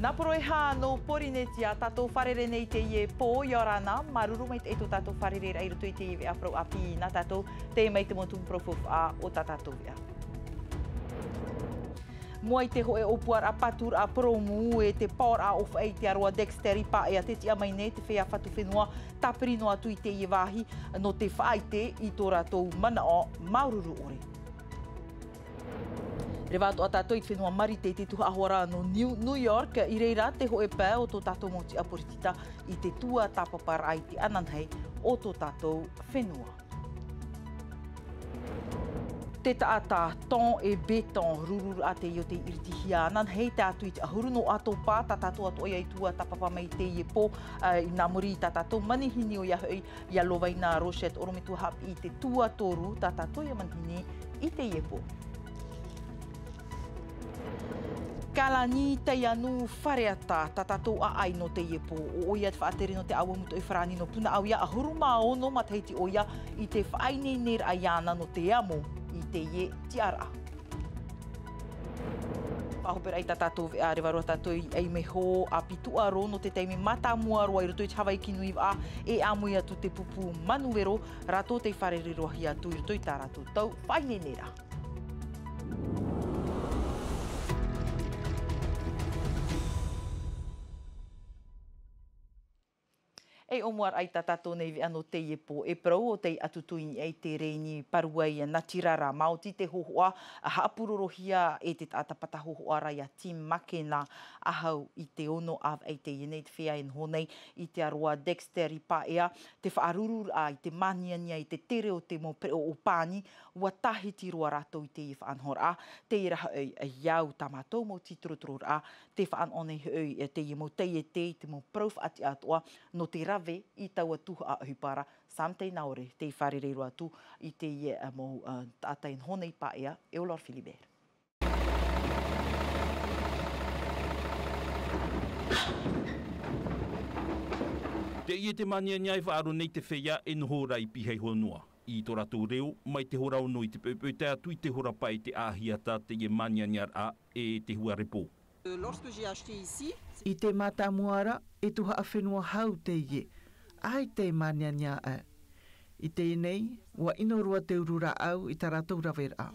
Nā poro e hā no porinetia tātou wharere nei te ie pō i orana, maruru mai te eto tātou wharere ai roto i te iwe aprau api nā tātou te mai te motu mprofof a o tātou ia. Mua i te hoe opuar a patur a promu e te paur a of ei te aroa dexteri pa e a te tia mai nei te whea whatu whenua tapirino atu i te ie wahi no te whaite i tō rātou mana o maururu ore. Rewato a tātou i te whenua marite te tuha ahora no New York i reira te hoe pē o tō tātou moti aporitita i te tua tapapara ai te ananhei o tō tātou whenua. Te taata ton e beton rururu a te i o te iritihia anan hei te atu i te ahuru no atopa ta tātou atu oia i tua tapapa mai te i e pō i nā muri ta tātou manihini o ia hui i alowa i nā roshet oromitu hap i te tua toru ta tātou ia manihini i te i e pō. Kalani te anu whareata ta tātou a ai no te i e pō o oia te whaatere no te awa muto e wharani no puna au ia ahuru mā ono mataiti oia i te whaine ner a iana no te amo i te ie tiara. Whahopera i ta tātou vea rewaroa tātou ei meho a pitu aro no te teimi mata mua roa i roto i te Hawaii ki nui a e amui atu te pupu manuero rato te wharere rohi atu i roto i tā rātou tau whaine nera. Ei omuar ai ta tātou nei ano te iepo e prau o te atutuini ei te reini paruai na tirara Māoti te hohoa a haapurorohia e te tātapata hohoa rai a Tim Makena ahau i te ono av ei te ienei te whea en honei i te aroa Dexter i paea te whaarurur a i te maniania i te tere o te mo preo o pani ua tahiti roa rato i te i whaanhor a te i raha ei a iau tamatou mo titrotror a te whaanone ei te i mo teie te mo prof ati atoa no te rave i taua tuha a hupara samtei naore te i wharereiru atu i te i mo tātai honei paea e Olor Philibert. Te i te mania niai whaaro nei te whea e noho rai pihei honua. I tō rātou reo, mai te hora ono i te pepe te atu i te hora pai te āhiata te i mania niar a e te hua repo. I te mata muara, e tuha a whenua hau te ie. Ai te mania a. I te nei, ua inorua te urura au i ta rātou rawera.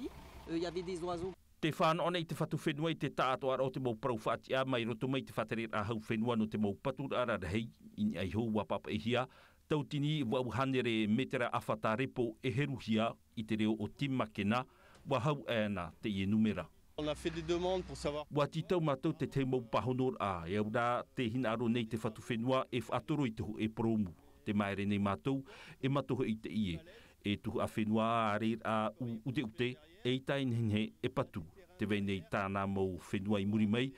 Te whāna ona i te whatu whenua i te tātua o te mau prau whaati a mai roto mai te whaterer a hau whenua no te mau patur ara rehei, ini ai hou wapapa e hia, tautini wau hanere metera awhata repo e heruhia i te reo o Tim Makena, wa hau ēna te ie numera. Wa titau mātou te te mau pahonor a, e au rā te hinaro nei te whatu whenua e whaatoro i te ho e promu. Te maere nei mātou, e matoho i te ie. E tuhu a whenua a reir a ute, e tai nhenhe e patu. Te wei nei tāna mau whenua i muri mai,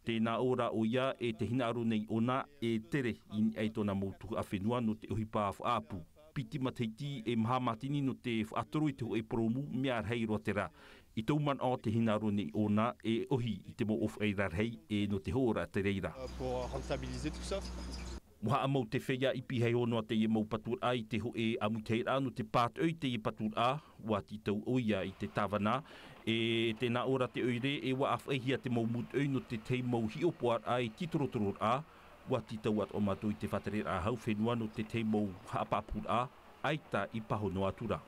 tēnā ora o ia e te hinaro nei ona e tere in ei tōna mau tuhu a whenua no te ohipā whaapu. Piti mateiti e maha matini no te whaatoro i te ho e promu mea rhei roa te rā. I tauman o te hinaro nei ona e ohi i te mo of ei rarhei e no te hora te reira. Moha amau te whea i pihei honoa te i mau patur a i te ho e amuteira no te pāt oi te i patur a, wa ti tau oia i te tawana, e tēnā ora te oire e wa awhaihia te mau mut oi no te te mau hiopoar a i titorotoror a, wa ti tau at o mato i te whaterer a hau whenua no te mau haapapur a, aita i pahonoa tura.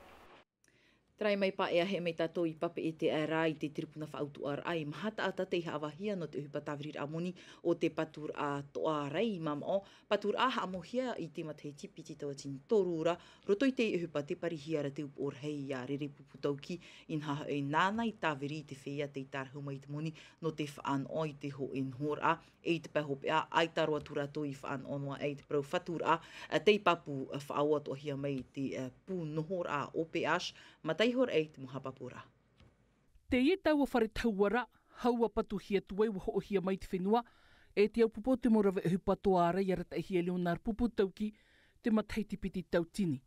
Trai mai pa ea he mei tātou i pape e te ērā i te tiripuna whaautu ar ai. Mahata ata te haawahia no te uhipa tawirir amoni o te patur a toa rei mam o. Patur a haamohia i te matei tipiti tawa tini torura. Roto i te uhipa te parihiara te upor hei a rere puputauki in haha e nāna i tāwiri i te whea te i tārhuma i te moni no te whaan o i te ho en hor a. E i te pahope a ai taroa turato i whaan onwa e i te prau whatur a. Te i papu whaawat o hia mai te pū nohor a ope ash. Hor ei te mohapapura. Te ie taua whare tauara, haua patuhia tuai wa hoohia mai te whenua, e te au pupo te morawe e hupatoa rei arata e hia leonar pupu tauki, te mataiti piti tautini.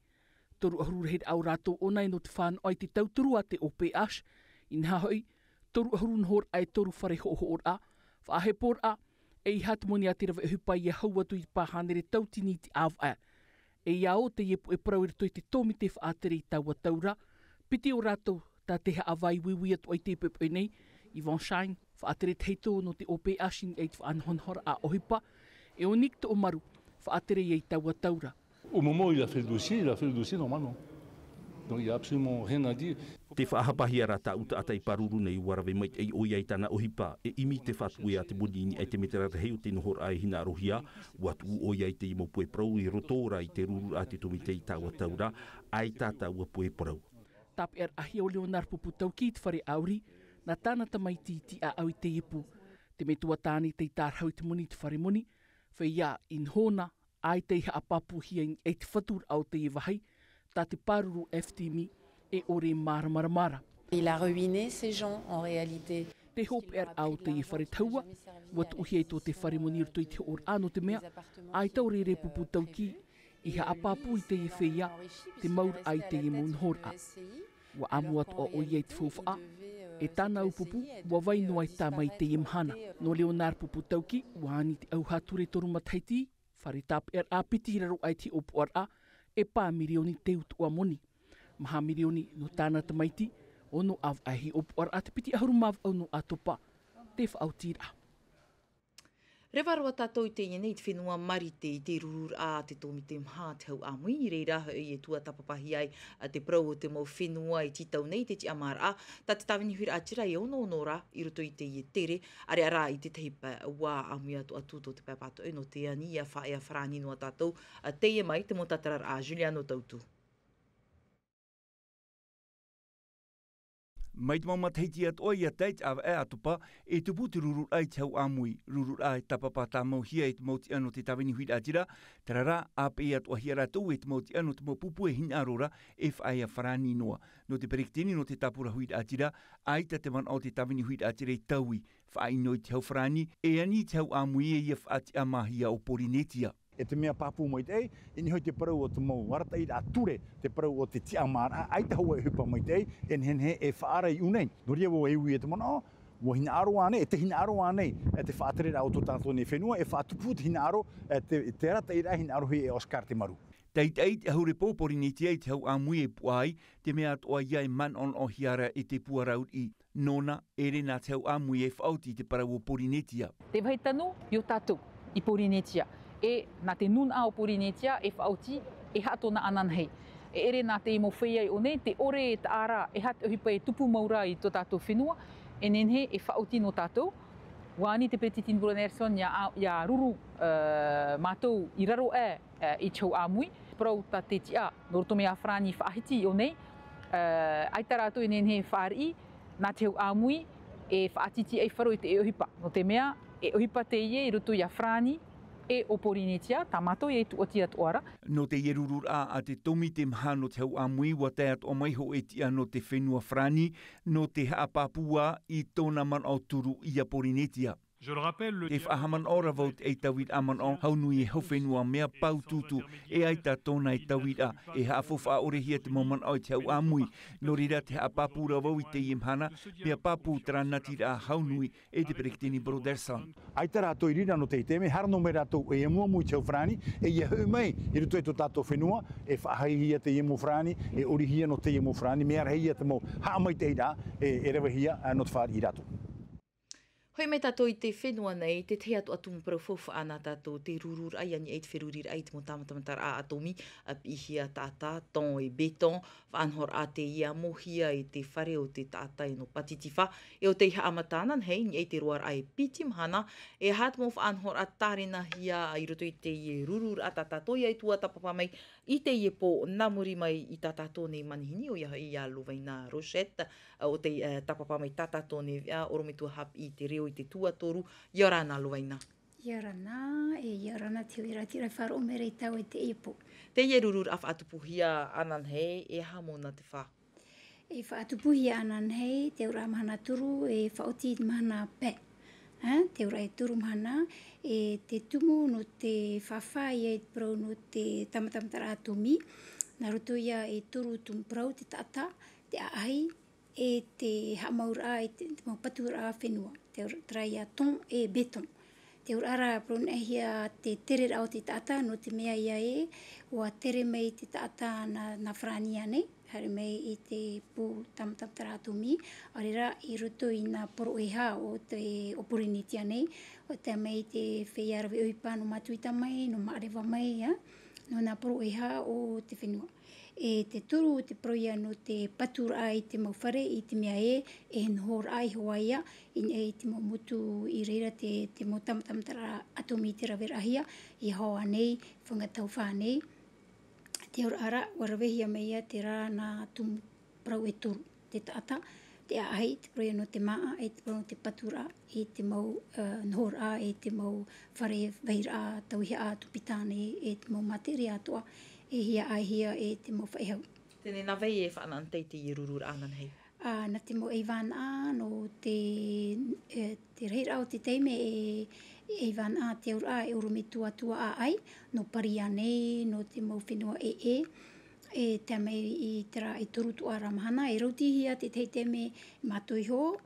Toru ahururhead au rātou ona e no te whāna ai te tauturu a te ope ash, in hahoi, toru ahurun hor ai toru whare hoohor a, whaahepor a, e i hatumoni a te rawa e hupai e haua tu i pāhanere tautini te av a. E iao te iepu e parauira toi te tomi te whaatere i taua taura, piti o rātou tā te ha awai wiwi atu ai te pepe nei, I Von Shine, whaatere teito no te ope ashin eit whaanhonhora a ohipa, e onik te omaru, whaatere ei taua taura. Au moment où il a fait le dossier normalement. Donc il n'y a absolument rien à dire. Te whaahapahi ara ta uta atai paruru nei warawe mai ei oia i tana ohipa e imi te whatue a te munini ai te meterata heo te nohor ai hina arohia watu oia i te imo pue prau i rotora i te ruru a te tumitei taua taura ai tata ua pue prau. Tap ahia o Leonar Puputau ki te whare auri na tāna tamaiti ti a au i te ipu. Te me tuatani te tarhau i te muni te whare muni whaia in hona ai te iha apapu hia i te whatur au te iwahai ta te paruru FTMI e ore mara. Il a ruiné ces gens en réalité. Te hope au te i whare taua, wat uhi e tō te whare moni ruto i te or ano te mea, ai tau re Puputau ki, iha apapu i te i whea, te maur ai te i munhora. Wa amuat o oi e te whawha, e tāna upupu, wa wainua i tā mai te i mahana. No Leonar Puputau ki, wa ani te au hature toru mataiti, whare tap a piti raro ai te opu ara, e pā mirioni te utua moni. Maha mirioni no tāna tamaiti, ono av ahi opu ara te piti ahuru mav au no atopa, te whautira. Rewaroa tātou i te ienei te whenua marite i te rurur a te tōmi te mha te hau amui i reira i e tua tapapahi ai te prau o te mau whenua i titau nei te ti amara a ta te tawini huira atira i ono onora i roto i te i tere are ara i te teipa wā amui atu atuto te pēpato no te ani a whae a wharani noa tātou te e mai te motatarar a Juliano Tautu. Mai te mauma teiti at oi a teit awa e atopa e te puti rurur ai te hau amui, rurur ai tapapa tā mau hia e te mauti ano te tawini huida atira, tarara ape e at ohi ara tau e te mauti ano te mau pupu e hina arora e whae a wharani noa. No te perektini no te tapura huida atira, ai ta te man o te tawini huida atira i taui, whae no i te hau wharani, e ani te hau amui e ia whaati amahia o Porinetia. E te mea papu mai te ei, e ni hoi te parau o te mau warata i a ture, te parau o te tiamara, ai te haua e hupa mai te ei, e nhenhe e whaara i unei. No ria wo e ui e te mana, wo hina aro ane, e te hina aro ane, e te whaatere rao tō tātou ne whenua, e whaatupu te hina aro, te rata i rai hina aro he e Oscar te maru. Teit ei te haure pōpori ni te ei te hau amui e puai, te mea toa iai man on o hiara e te puaraut i nona, ere nā te hau amui e whauti te parau o Porinetia. Te vai tanu, i o tātou, i Porinetia. E nā te nun a o Porinetia e whauti e hato na anan hei. E ere nā te imo wheiai o nei, te ore e te ara e hat ohipa e tupu maura i tō tātou whenua, e nenhe e whauti no tātou. Wāni te Petit Nelson ia ruru mātou i raro i tau āmui. Prau ta te tia, no roto mea whrani whaahiti o nei. Ai tā rātou e nenhe whaari, nā te hau āmui e whaatiti e wharo i te e ohipa. No te mea, e ohipa te ie i roto i a whrani, e o Porinetia, tamato e tu oti atu ara. No te ierurur a te tomi te mahano te hau amui wa te atu o maiho e tia no te whenua frani, no te haapapua i tōna man au turu i a Porinetia. Te whahaman ora vaut e tawit aman o haunui e hau whenua mea pau tutu e aita tōna e tawit a e haafofa orehia te moman au te hau amui. No rira te haapapura vau i te imhana mea papu tranati a haunui e te perektini Broderson. Aita rātou i rira no te iteme, harano me rātou e mua mui te hau frani, e ia hu mai i ruto e tō tātou whenua, e whaahihia te iemu frani, e orihia no te iemu frani, mea rahia te mau haa mai te ira, e rewahia no te whaari i rātou. Hoi mai tātou i te whenua nei, te te atu atu mparau whauwha ana tātou, te rurur ai ani eit whirurir ai te mo tāmatamatar a atomi, a pihia tātā, tōng e beton, whanhor a te ia mohia i te whare o te tātai no patitiwha, e o te iha amatanan hei, ni ei te roar ai piti mahana, e hat mo whanhor a tārena hia i roto i te ie rurur a tātātou i tua tapapa mai, i te ie po namuri mai i tātātou nei manihini, o ia i a Luvaina Rochette, o te tapapa mai tātātou nei oromitua hap i te reo i te tuatoru, Iorana Luvaina. Iorana, Iorana te uira tira wharo o mere i tau e te epo. Te ie rurur a whaatupuhia anan hei, e hamona te wha? E whaatupuhia anan hei, te ura mahana turu, e whaoti mahana pe. Te ura e turu mahana, e te tumu no te whawhai e prau no te tamatamatara atomi, nā roto ia e turu tumu prau te tata, te aai, e te hamaura e te maupatura a whenua. Te trai a ton e beton. Te urara prone hia te tere rao te tata no te mea ia e, o a tere mei te tata na whrania ne, Hare mei I te pū tamtara atumi. Arera I ruto I nā poro eha o te opurinitia nei. O te mei te wheiara we uipa no matuita mai, no maarewa mai, no nā poro eha o te whenua. E te turu te proia no te patura I te mauwhare I te mea e nhor ai hoaia I te mutu I reira te mo tamtara atumi te rawera I hoa nei, whangatau whanei. Te ora ara, warawehia meia te rā nā tumu prau e turu, te taata, te aai, te proia no te maa, te proia no te patura, te mau nhor a, te mau whare veira, tauhia a, tupitane, te mau materi atoa, hia ai hia te mau whaihau. Tēnei nā vei whanaan teiti I rurur anan hei? Nā te mau eivan a, no te reira o te teime eivan a, te ura e urumi tua a ai, no paria nei, no te mau whenua te mei I te rā turu tu ara mahana, e rautihia te teime mātoi ho,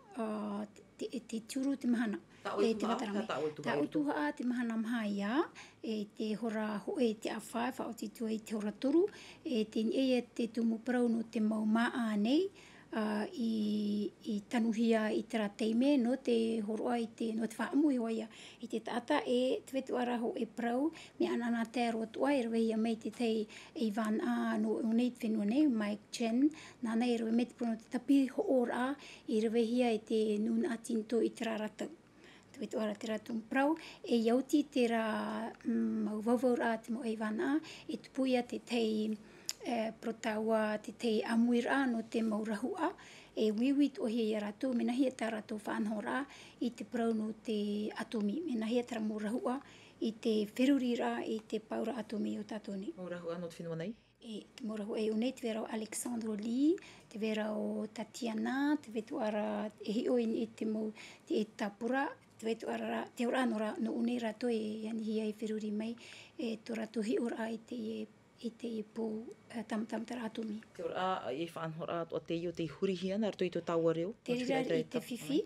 te turu te mahana. Ta oituha te mahana mahaia, te hora hoe te awhai, whaotitua I te hora turu, te te tumu parau no te mau maa nei, I tanuhia I te rā teime, no te horoa no te whaamui hoia I te tata te wetu ara ho parau, me anana te aroa tua, rewehia mei te tei van a no nei te whenua nei, Mike Chen, nāna rewe mei te prono te tapi ho ora, rewehia te nuna atinto I te rā ratau. Te wetu ara te rā prau, iauti te rā mau vauvau rā te mo van a, tupuia te tei protaua te te amuira no te maurahua, wiwit o hia ratu, mena hia tā ratu whanhora I te prau no te atomi, mena hia tā maurahua I te wherurira I te paura atomi o tātoni. Maurahua no te whenua nei? Te maurahua unei, te vera o Alexandro Lee, te vera o Tatiana, te vetu ara hioin I te mau te tapura, te vetu ara, te ora anora no unei rato hia wheruri mai, to ratu hiora I te pō tamtara atumi. Te ora whanhora o te I o te hurihia, nā rato I to taua reo? Te rira I te whiwhi.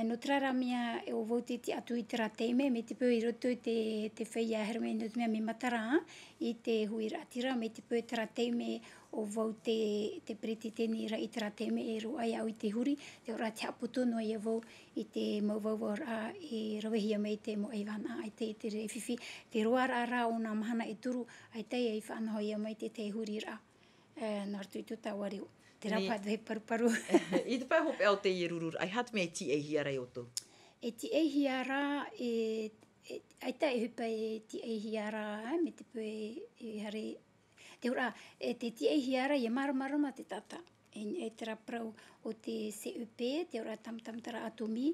No te rara mea o vauti te atu I te rā teime, me te pō I roto te whaia herme no te mea me matara I te hui rātira, me te pō te rā teime o vau te pereti tēni ra I te rā teime roa ai au I te huri, te ora te haputo no ia vau I te mau vau rā rawehia mei te mo eivana ai te re whiwhi. Te roa rā o nā mahana turu, ai te whaanahoia mai te huri rā. Nā ratu I tō tāua reo. Te rapa he paru. I te pai hope au te rurur, ai hat mea ti hiara I oto? Ti hiara, ai ta hupa ti hiara, me te pui hare, te ora, te ti hiara I maramarama te tata. Te raprau o te CUP, te ora tamtara atomi,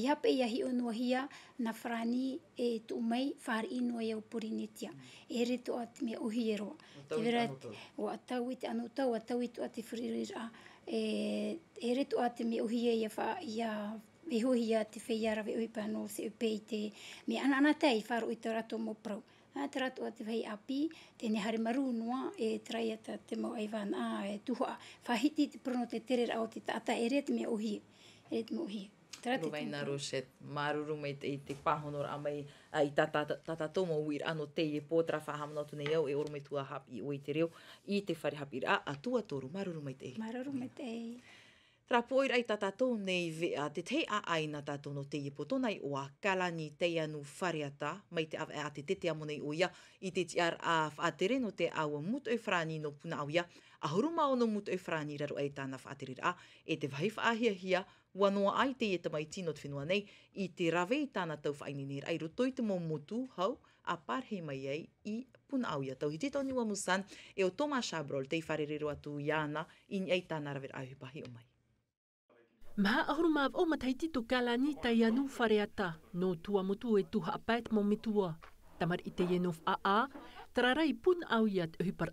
hape I ahi o noa hia, na wharani tu mai, whari inoa I au porinetia. Re to a te mea ohi roa. Te vera, o atau I te anotau, atau I to a te whiririra. Re to a te mea ohi ia vehohia te wheiara ve uipa no CUP I te mea anana tei wharo I te rato mo prau. Te rato a te whai api, tēne hare maru noa, trai ata te mau aivan tuhua. Whahiti te prono te tere rao te tata, re te mea ohi. Re te mea ohi. Ruwaina Roset, maruru mai te pahono ra mai I tata tomo uir ano te pōtra whahamana tune iau oro mai tua hapi o I te reo I te whare hapi ra atua toru, maruru mai te. Maruru mai te. Tra poir ai tatatou nei vea te te a aina tatou no te ipotonai o a kalani te anu whareata mai te awa a te tete amonei o ia I te tiar a whaatere no te awa mutu e whrani no puna au ia a huruma o no mutu e whrani raro ai tāna whaatere ra te wahi whaahia hia wanoa ai te mai tino te whenua nei I te rawe I tāna tau whainini ai roto I te mo mutu hau a parhe mai ai I puna au ia tau hiti toni wa musan o Thomas Chabrol te wharerero atu iana I ai tāna rawe ai pahi o mai. Maha ahuru maav o mataiti to kalani tai anu whareata no tua motu tuha apait mo mitua. Tamar I te yenof tararai pun au ia te uhipar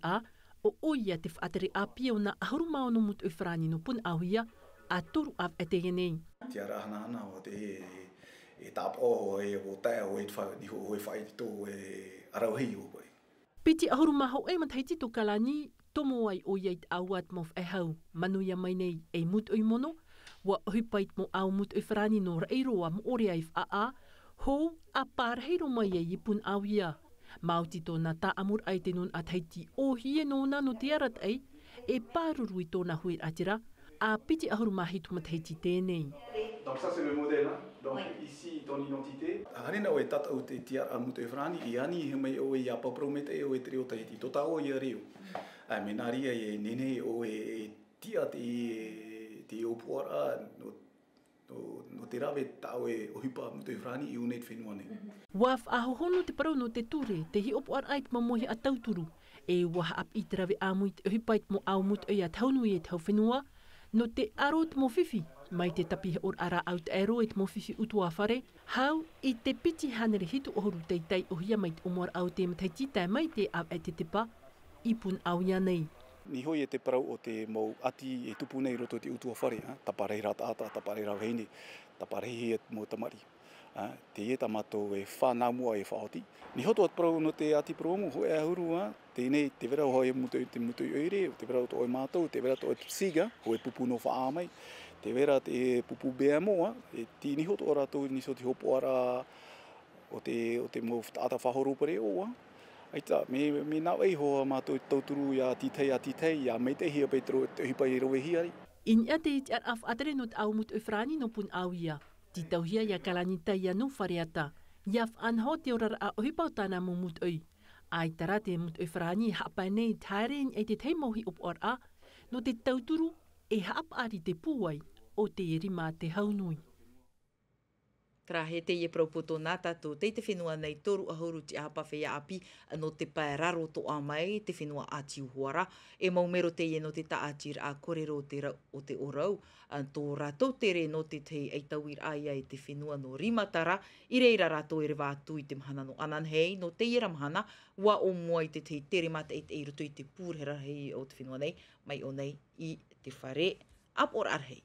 o oia te whaatere api o na ahuru mao no mutu whrani no pun au ia a toru av te yenei. Tia rahana o te tap o o tai o ni ho whai to arauhi o koe. Piti ahuru maho mataiti to kalani tomo ai oia I awat mof hau manuia mai nei mutu mono. Wa hupait mo au mutu whrani no reiroa mo ore ai ho a parheiro mai I pun au ia. Mauti tō na ta amur ai te nun ataiti o hie no na no te arat ai, e pāruru I tōna hui atira, a piti ahuru mahi tumatahiti tēnei. Donc ça c'est le modèle, hein? Donc ici ton identité. Harina o e tata o te tia a mutu e frani I ani he mai o e apa promete o e te o tahiti. Tota o I reo. A menaria e nene o e tia te opuara no te rawe tau e o hipa mutu e frani I unet whenua nei. Waf a hohono te parau no te ture, te hi opuara ait mamohi a tauturu, e waha ap I te rawe amui te ohipait mo au mutu e a taunui e tau whenua, no te aro te mo whiwhi, mai te tapihe or ara au te aero e te mo whiwhi utua whare, hau I te piti hanere hitu ohoru teitei ohia mai te omuar au te mataiti tai mai te au e te tepa, I pun au ia nei. Ni hoi e te parau o te mau ati e tupu nei roto te utua whare, tapareira taata, tapareira heine, taparehi e mo tamari. Te e tamato e whanamua e whaoti. Ni hoto at parau no te ati promu, hoi e ahuru, tēnei te vera hoi te mutu oire, te vera to e mātou, te vera to e siga, hoi pupu no whaamai, te vera te pupu bea moa, e ti ni hoto ora tō niso te hopo ara o te mo taata whahoro pare oa. Aita, me nā ei hoa mātou tauturu ia titei, ia mei te hia petro te hipa I rowe hiari. In ia te iti ar af atere no te au mutu e frani no pun au ia. Ti tauhia ia kalani tai ia no whareata. Ia whanho te orara a ohipau tāna mo mutu oi. Ai tara te mutu e frani hapa nei tāre e te teimohi op or a, no te tauturu e hapa ari te puai o te erima te haunui. Tra he te ie praupoto nā tātou, te whenua nei toru ahuru te ahapa whea api no te paeraro to a mai, te whenua ātiu huara. E maumero te ie no te taatir a korero o te orau. Tō rātou tere no te te eitawir aia e te whenua no rimatara. I reira rātou e rewa atu I te mahana no anan hei, no te ira mahana, ua o mua I te te tere mata e te eiroto I te pūrhera hei o te whenua nei, mai o nei I te whare ap or arhei.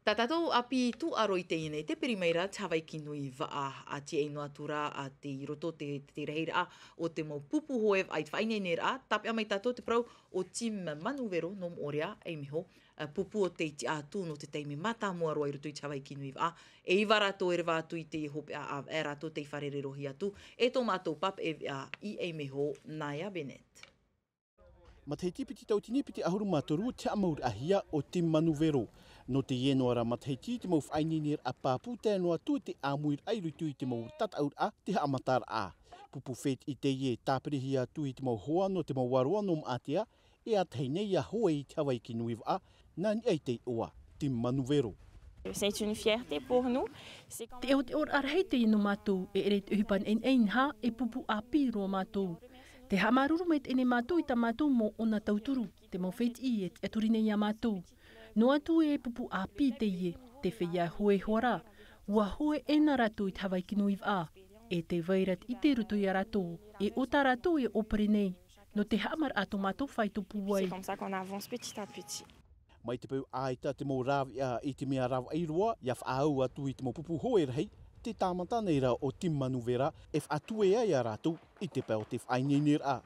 Tā tātou api tu aro I te ine, te perimeira te hawai ki nui waa a te eino atura a te roto te reheira o te mau pupu hoev ai te whainei a, tape a mai tātou te prau o tim manuvero nom orea e miho, pupu o te iti atu no te teimi mata mua roa I roto I te hawai ki nui waa, e iwa rato e rewa atu I te hope a e rato te wharere rohi atu, e tō mātou pap e I e miho Naya Bennett. Ma te tipiti tautini piti ahuru mātoru te amaur ahia o tim manuvero. No te ienoara matahiti te mau whainini a pāpū tēnoa tu te āmuir airutu I te mau tataur a te hamatar a. Pupu whet I te ie tāperehi atu I te mau hoa no te mau waroa nom atea e a teinei a hoa I te hawai ki nuiva a nani ei te oa, tim manuvero. C'est une fierté pour nous. Te eo te or arhei te ino mātou e ere te uhipan ein ha e pupu a piro mātou. Te hamaruru me te ene mātou I ta mātou mo ona tauturu, te mau whet I e turine ia mātou. No atu e pupu a pi te ie, te whia hoe hoara, ua hoe ena ratu I te hawai ki nuiv a, e te vairat I te rutu ia ratu, e o ta ratu e opere nei, no te hamar ato mātou whai tupu wai. C'est comme ça qu'on avance petit à petit. Mai te pau aita te mau rawi I te mea rawa airoa, ia whaau atu I te mau pupu hoe rei, te tāmata nei ra o tim manuvera, e whaatu e ai a ratu I te pau te whainenir a.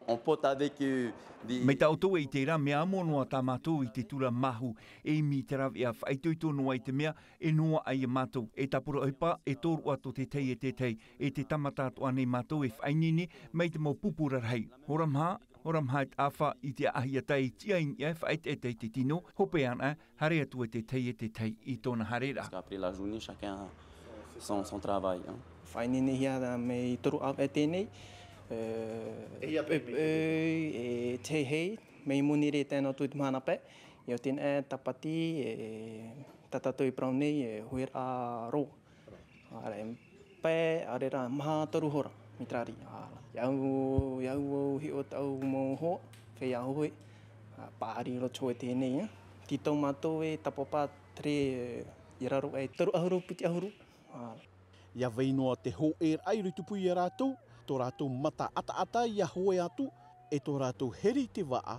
Mai tau tau e te rā mea amonoa tā mātou I te tura mahu e mi te rawi a whaitoito noa I te mea e noa ai a mātou e tapura oipa e tōru ato te tei e te tamatato anei mātou e whainini mai te mau pupura rei. Horamha e awha I te ahia tei tia in ia whait e te tino hope ana hare atu e te tei I tōna harera. Après la journée, chacun son travail. Whainini hia me toru au e tēnei. E te hei, mei munire tēnā tui te mahana pē, i o tēnā tapati e tatatoi prau nei e huir a ro. Are pē, are rā maha toru hora, mitrari. Iau hi o tau mō ho, whei a hoi, pāri roto e tēnei. Tito mātou e tapapa tre I raro e toru ahuru, piti ahuru. Ia veinoa te ho airu tupu I rātou, tō rātou mata ata ia hoe atu, e tō rātou heri te waa,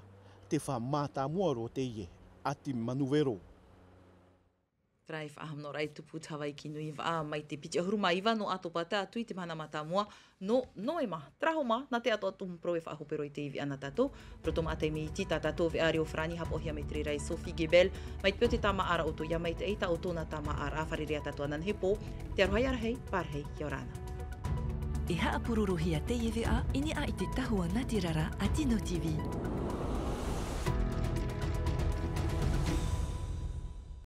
te wha mātā muaro te ie, ati manuvero. Trai whaham no rai tupu tawai ki nui wā, mai te piti ahuru mai iwa no atopa te atu I te mana mata mua, no e ma, traho ma, na te ato atu mpro e whahopero I te iwi ana tato, roto ma te mi iti ta tato ve ari o frani hapo hia me tre rai Sophie Gebel, mai te pio te tama ara o to ia mai te eita o tōna tama ara a wharerea tato anan he pō, te arohai arahei, parhei, kia orana. E haapururu hia te iwi a ini a i te tahua Ngāti Rara a Tino TV.